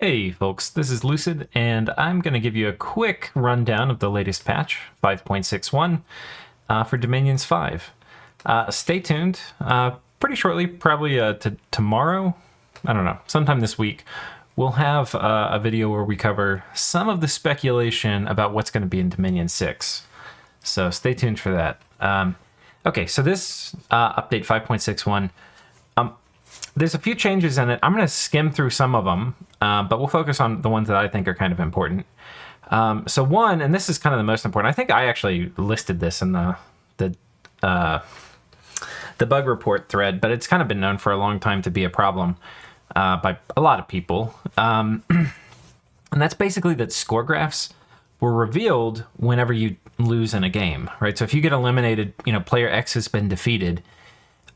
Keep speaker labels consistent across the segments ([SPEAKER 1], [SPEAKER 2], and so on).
[SPEAKER 1] Hey folks, this is Lucid, and I'm going to give you a quick rundown of the latest patch, 5.61, for Dominions 5. Stay tuned. Pretty shortly, probably tomorrow, I don't know, sometime this week, we'll have a video where we cover some of the speculation about what's going to be in Dominion 6. So stay tuned for that. Okay, so this update 5.61, there's a few changes in it. I'm going to skim through some of them, but we'll focus on the ones that I think are kind of important. So one, and this is kind of the most important. I think I actually listed this in the bug report thread, but it's kind of been known for a long time to be a problem by a lot of people. And that's basically that score graphs were revealed whenever you lose in a game, right? So if you get eliminated, player X has been defeated.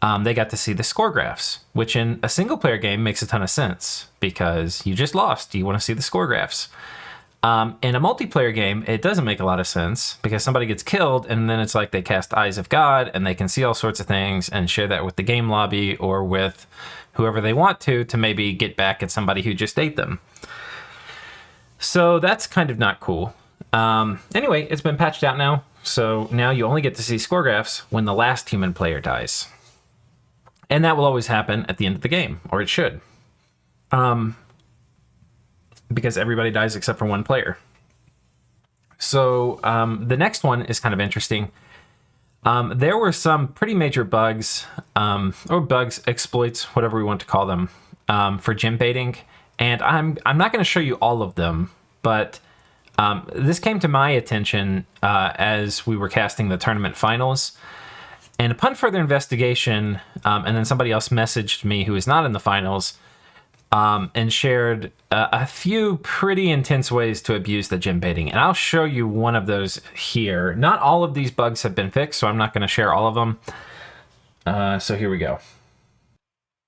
[SPEAKER 1] They got to see the score graphs, which in a single player game makes a ton of sense because you just lost. You want to see the score graphs. In a multiplayer game, it doesn't make a lot of sense because somebody gets killed and then it's like they cast Eyes of God and they can see all sorts of things and share that with the game lobby or with whoever they want to maybe get back at somebody who just ate them. So that's kind of not cool. Anyway, it's been patched out now. So now you only get to see score graphs when the last human player dies. And that will always happen at the end of the game, or it should. Because everybody dies except for one player. So the next one is kind of interesting. There were some pretty major bugs, or bugs, exploits, whatever we want to call them, for gym baiting. And I'm not going to show you all of them, but this came to my attention as we were casting the tournament finals. And upon further investigation, and then somebody else messaged me who is not in the finals and shared a few pretty intense ways to abuse the gym baiting. And I'll show you one of those here. Not all of these bugs have been fixed, so I'm not going to share all of them. So here we go.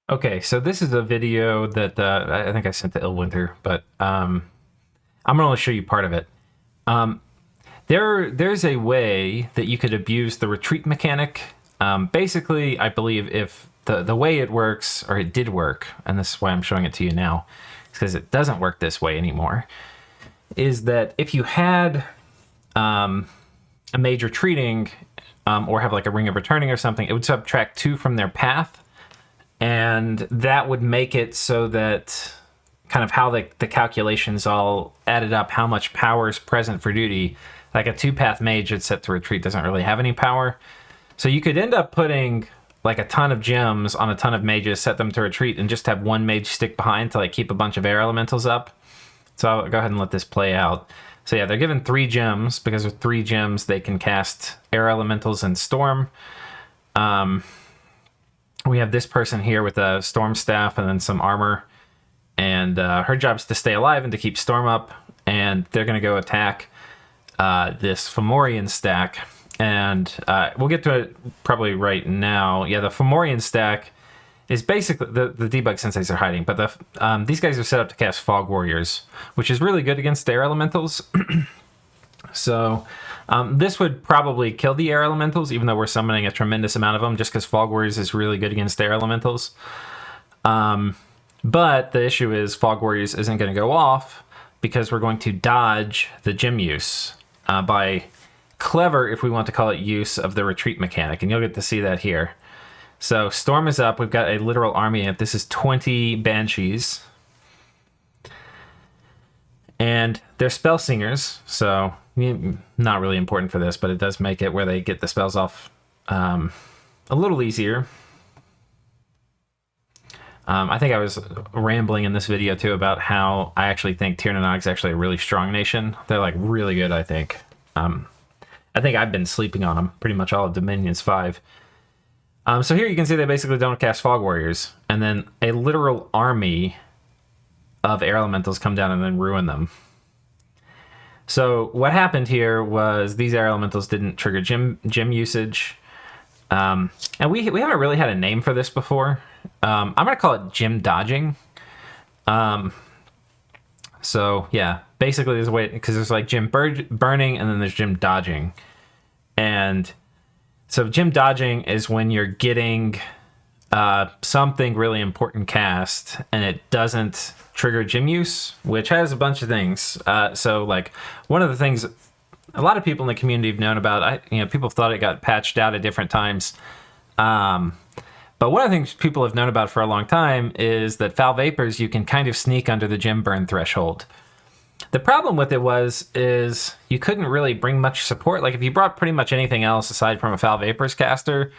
[SPEAKER 1] Okay, so this is a video that I think I sent to Illwinter, but I'm going to only show you part of it. There's a way that you could abuse the retreat mechanic. Basically, I believe if the way it works, or it did work, and this is why I'm showing it to you now, because it doesn't work this way anymore, is that if you had a mage retreating, or have like a ring of returning or something, it would subtract 2 from their path, and that would make it so that kind of how the calculations all added up, how much power is present for duty. Like a 2-path mage that's set to retreat doesn't really have any power. So you could end up putting like a ton of gems on a ton of mages, set them to retreat, and just have one mage stick behind to like keep a bunch of air elementals up. So I'll go ahead and let this play out. So yeah, they're given 3 gems because with 3 gems they can cast air elementals and storm. We have this person here with a storm staff and then some armor, and her job is to stay alive and to keep storm up. And they're going to go attack this Fomorian stack. And we'll get to it probably right now. Yeah, the Fomorian stack is basically... The debug senseis are hiding, but these guys are set up to cast Fog Warriors, which is really good against air elementals. So this would probably kill the air elementals, even though we're summoning a tremendous amount of them, just because Fog Warriors is really good against air elementals. But the issue is Fog Warriors isn't going to go off because we're going to dodge the gem use by... clever, if we want to call it, use of the retreat mechanic, and you'll get to see that here. So storm is up. We've got a literal army, and this is 20 banshees, and they're spell singers, so not really important for this, but it does make it where they get the spells off a little easier. I think I was rambling in this video too about how I actually think Tir na Nog is actually a really strong nation. They're like really good, I think. I think I've been sleeping on them pretty much all of Dominions 5. So here you can see they basically don't cast Fog Warriors. And then a literal army of air elementals come down and then ruin them. So what happened here was these air elementals didn't trigger gem usage. And we haven't really had a name for this before. I'm going to call it gem dodging. So yeah, basically there's a way, because there's like gem burning and then there's gem dodging. And so gem dodging is when you're getting something really important cast, and it doesn't trigger gym use, which has a bunch of things. So like one of the things a lot of people in the community have known about, people thought it got patched out at different times. But one of the things people have known about for a long time is that Foul Vapors, you can kind of sneak under the gym burn threshold. The problem with it is you couldn't really bring much support. Like if you brought pretty much anything else aside from a Foul Vapors caster,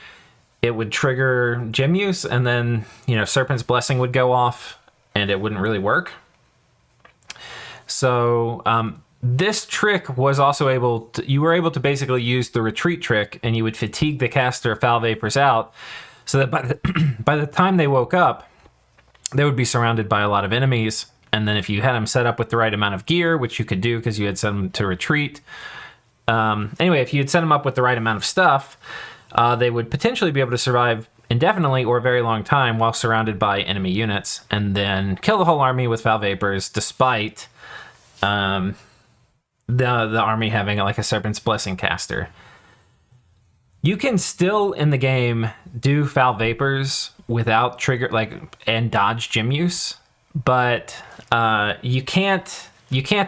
[SPEAKER 1] it would trigger gym use, and then, Serpent's Blessing would go off, and it wouldn't really work. So this trick was also you were able to basically use the retreat trick, and you would fatigue the caster Foul Vapors out, so that by the time they woke up, they would be surrounded by a lot of enemies. And then if you had them set up with the right amount of gear, which you could do because you had set them to retreat. If you had set them up with the right amount of stuff, they would potentially be able to survive indefinitely or a very long time while surrounded by enemy units, and then kill the whole army with Foul Vapors, despite the army having like a Serpent's Blessing caster. You can still in the game do Foul Vapors without trigger and dodge gym use, but you can't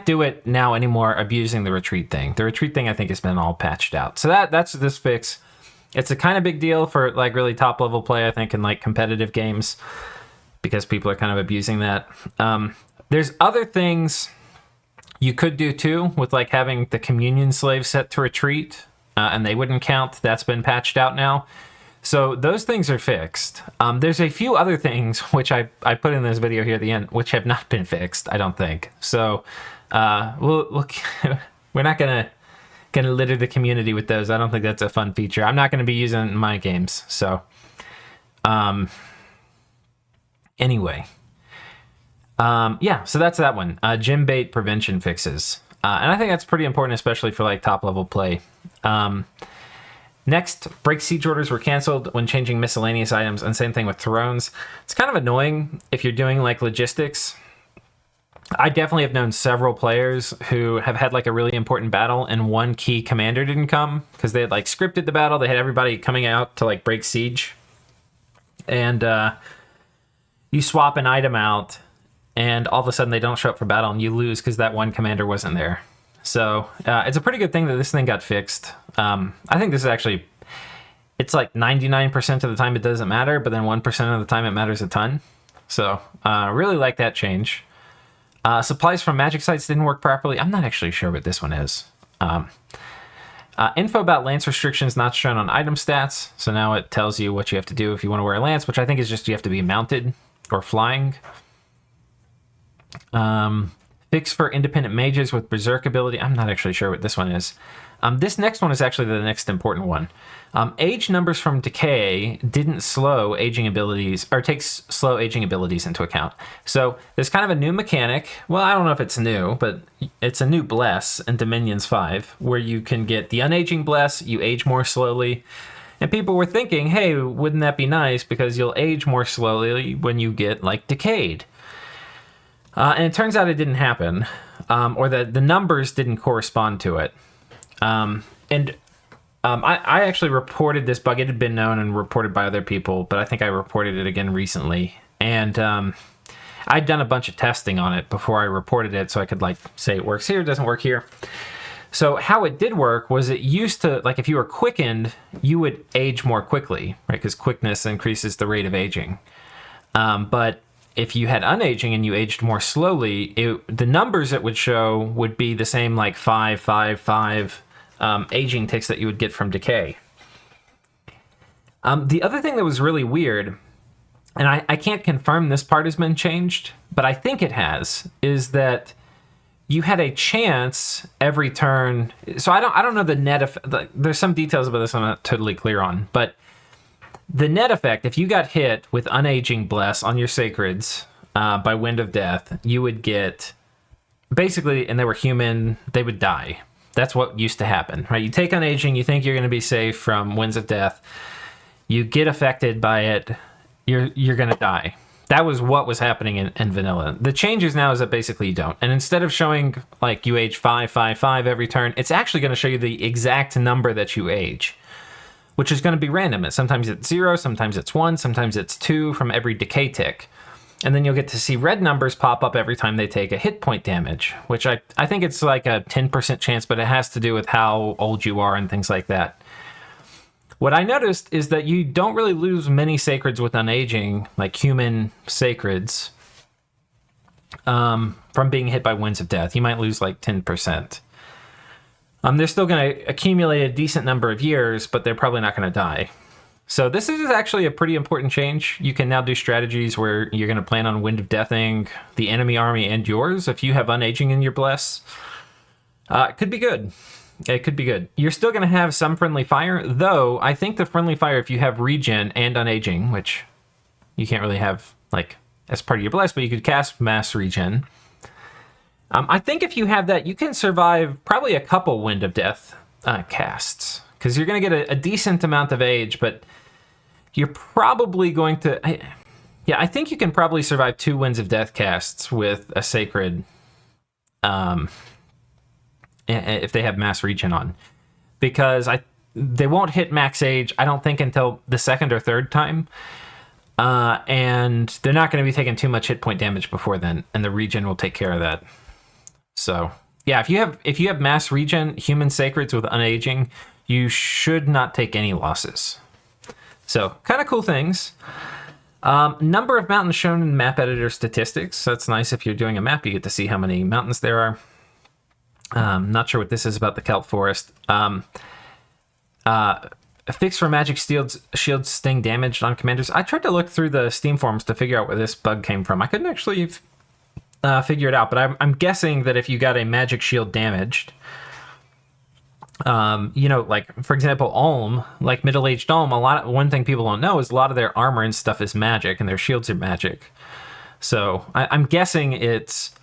[SPEAKER 1] do it now anymore abusing the retreat thing. The retreat thing I think has been all patched out. So that's this fix. It's a kind of big deal for like really top level play, I think, in like competitive games, because people are kind of abusing that. There's other things you could do too, with like having the communion slave set to retreat, and they wouldn't count. That's been patched out now. So those things are fixed. There's a few other things which I put in this video here at the end, which have not been fixed, I don't think. So we're not gonna litter the community with those. I don't think that's a fun feature. I'm not gonna be using it in my games. So anyway. So that's that one. Gym bait prevention fixes. And I think that's pretty important, especially for like top level play. Next, break siege orders were canceled when changing miscellaneous items, and same thing with thrones. It's kind of annoying if you're doing like logistics. I definitely have known several players who have had like a really important battle and one key commander didn't come because they had like scripted the battle. They had everybody coming out to like break siege, and you swap an item out and all of a sudden they don't show up for battle and you lose because that one commander wasn't there. So it's a pretty good thing that this thing got fixed. I think this is actually, it's like 99% of the time it doesn't matter, but then 1% of the time it matters a ton. So really like that change. Supplies from magic sites didn't work properly. I'm not actually sure what this one is. Info about lance restrictions not shown on item stats. So now it tells you what you have to do if you want to wear a lance, which I think is just you have to be mounted or flying. Fix for independent mages with berserk ability. I'm not actually sure what this one is. This next one is actually the next important one. Age numbers from decay didn't slow aging abilities, or takes slow aging abilities into account. So there's kind of a new mechanic. Well, I don't know if it's new, but it's a new bless in Dominions 5, where you can get the unaging bless, you age more slowly. And people were thinking, hey, wouldn't that be nice, because you'll age more slowly when you get like decayed. And it turns out it didn't happen, or that the numbers didn't correspond to it. I actually reported this bug. It had been known and reported by other people, but I think I reported it again recently. And I'd done a bunch of testing on it before I reported it, so I could like say it works here, it doesn't work here. So how it did work was it used to, like if you were quickened, you would age more quickly, right? Because quickness increases the rate of aging. But if you had unaging and you aged more slowly, the numbers it would show would be the same, like 5, 5, 5 aging ticks that you would get from decay. The other thing that was really weird, and I can't confirm this part has been changed, but I think it has, is that you had a chance every turn. So I don't know the net there's some details about this I'm not totally clear on, but the net effect, if you got hit with unaging bless on your sacreds by Wind of Death, you would get, basically, and they were human, they would die. That's what used to happen, right? You take unaging, you think you're going to be safe from Winds of Death, you get affected by it, you're going to die. That was what was happening in vanilla. The changes now is that basically you don't. And instead of showing like you age 5, 5, 5 every turn, it's actually going to show you the exact number that you age. which is going to be random. Sometimes it's 0, sometimes it's 1, sometimes it's 2 from every decay tick. And then you'll get to see red numbers pop up every time they take a hit point damage, which I think it's like a 10% chance, but it has to do with how old you are and things like that. What I noticed is that you don't really lose many sacreds with unaging, like human sacreds, from being hit by Winds of Death. You might lose like 10%. They're still going to accumulate a decent number of years, but they're probably not going to die. So this is actually a pretty important change. You can now do strategies where you're going to plan on Wind of Deathing the enemy army and yours if you have unaging in your bless. It could be good. It could be good. You're still going to have some friendly fire, though I think the friendly fire, if you have regen and unaging, which you can't really have like as part of your bless, but you could cast mass regen. I think if you have that, you can survive probably a couple Wind of Death casts, because you're going to get a decent amount of age, but you're probably going to... I think you can probably survive 2 Winds of Death casts with a Sacred, if they have mass regen on, because they won't hit max age, I don't think, until the second or third time, and they're not going to be taking too much hit point damage before then, and the regen will take care of that. So yeah, if you have mass regen, human sacreds with unaging, you should not take any losses. So kind of cool things. Number of mountains shown in map editor statistics. So that's nice. If you're doing a map, you get to see how many mountains there are. Not sure what this is about the kelp forest. A fix for magic shields sting damaged on commanders. I tried to look through the Steam forums to figure out where this bug came from. I couldn't actually figure it out, but I'm guessing that if you got a magic shield damaged, like for example, Ulm, like middle-aged Ulm, one thing people don't know is a lot of their armor and stuff is magic, and their shields are magic. So I'm guessing it's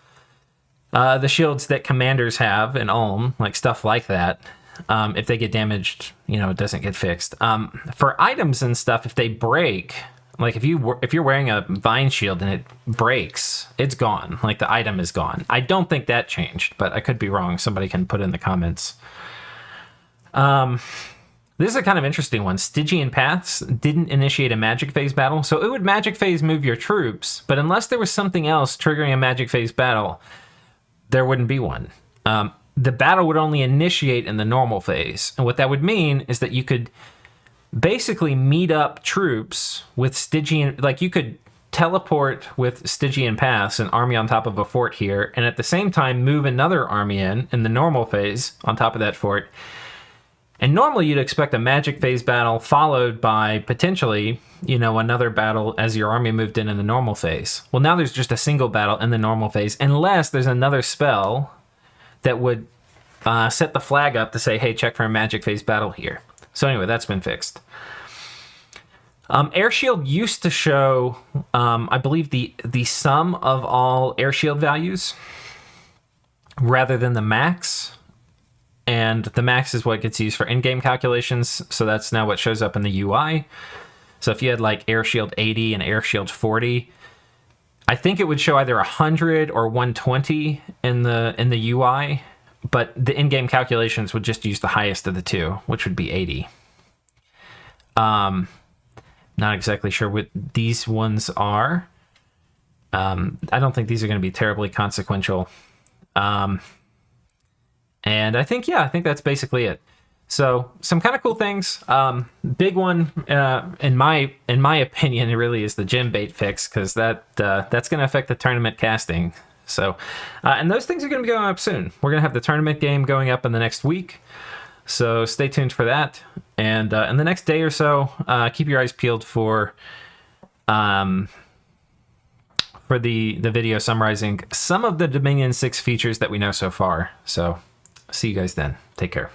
[SPEAKER 1] the shields that commanders have in Ulm, like stuff like that. If they get damaged, it doesn't get fixed. For items and stuff, if they break, like if you're wearing a vine shield and it breaks, it's gone. Like the item is gone. I don't think that changed, but I could be wrong. Somebody can put in the comments. This is a kind of interesting one. Stygian Paths didn't initiate a magic phase battle, so it would magic phase move your troops, but unless there was something else triggering a magic phase battle, there wouldn't be one. The battle would only initiate in the normal phase, and what that would mean is that you could basically meet up troops with Stygian, like you could teleport with Stygian Paths, an army on top of a fort here, and at the same time move another army in the normal phase on top of that fort. And normally you'd expect a magic phase battle followed by potentially, another battle as your army moved in the normal phase. Well, now there's just a single battle in the normal phase, unless there's another spell that would set the flag up to say, hey, check for a magic phase battle here. So anyway, that's been fixed. Air Shield used to show, I believe, the sum of all Air Shield values rather than the max. And the max is what gets used for in-game calculations, so that's now what shows up in the UI. So if you had like Air Shield 80 and Air Shield 40, I think it would show either 100 or 120 in the UI, but the in-game calculations would just use the highest of the two, which would be 80. Not exactly sure what these ones are. I don't think these are going to be terribly consequential. And I think that's basically it. So some kind of cool things. Big one, in my opinion, it really is the gem bait fix, because that's going to affect the tournament casting. So, and those things are going to be going up soon. We're going to have the tournament game going up in the next week. So stay tuned for that. And in the next day or so, keep your eyes peeled for the video summarizing some of the Dominion 6 features that we know so far. So see you guys then. Take care.